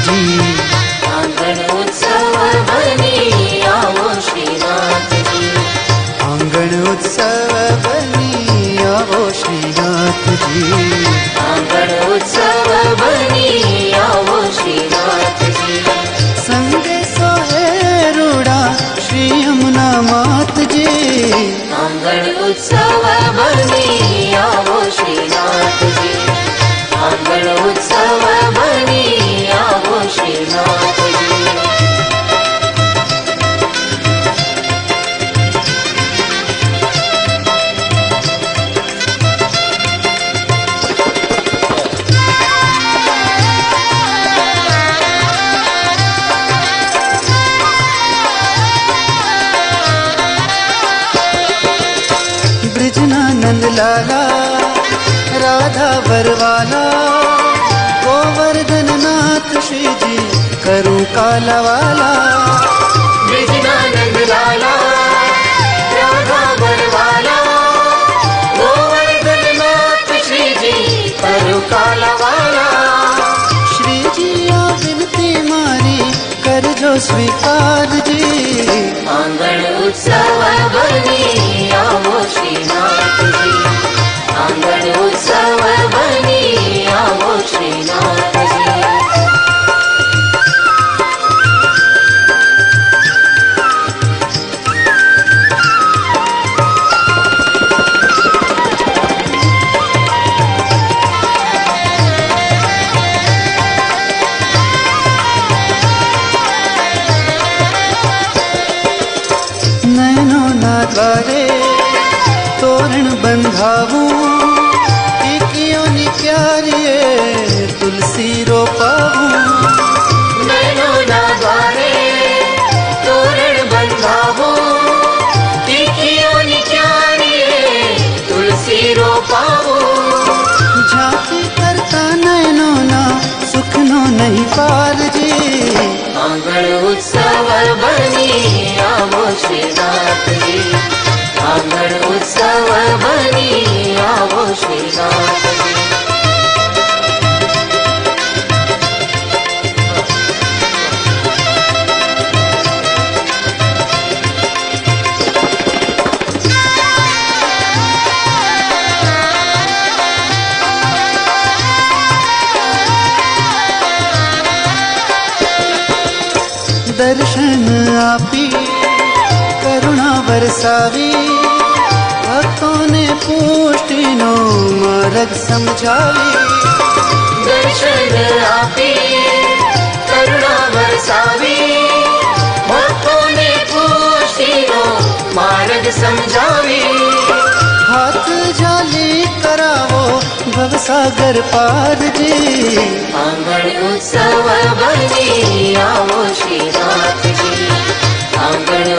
जी। आंगण उत्सव बनी आओ श्रीनाथ जी। आंगण उत्सव बनी आओ श्रीनाथ जी। आंगण उत्सव बनी आओ श्रीनाथ जी। संगे सोहे रूड़ा श्री यमुना मात जी। आंगण उत्सव बनी आओ श्रीनाथ जी। आंगण उत्सव बनी आओ श्रीनाथ जी। ब्रिजनानंद लाला राधा वरवाला गोवर्धन नाथ श्री जी करूं काला वाला। ब्रिजनानंद लाला राधा वरवाला गोवर्धन नाथ श्री जी करूं काला वाला। श्री जी आ विनती मारी कर जो स्वीकार जी। आंगण उत्सव बनी आओ श्रीनाथ जी। आंगण उत्सव बनी आओ श्रीनाथ जी। नैनों ना द्वारे तोरण बंधाऊं टिकियों नि क्यारिए तुलसी रोपाऊं। नैनो ना द्वारे तोरण बंधावो टिकियों नि क्यारिए तुलसी रोपावो। झांकी करता नैनों ना सुखनो नहीं पार जी। आंगण उत्सव बनी आओ श्रीनाथ जी। आंगण उत्सव बनी आओ श्रीनाथ जी। दर्शन आपी करुणा बरसावी भक्तों ने पुष्टि नो मार्ग समझावी। दर्शन आपी करुणा बरसावी भक्तों ने पुष्टिनो मार्ग समझावी। हाथ जाली करावो भवसागर पार जी। आंगण उत्सव बनी आओ श्रीनाथ जी। आंगण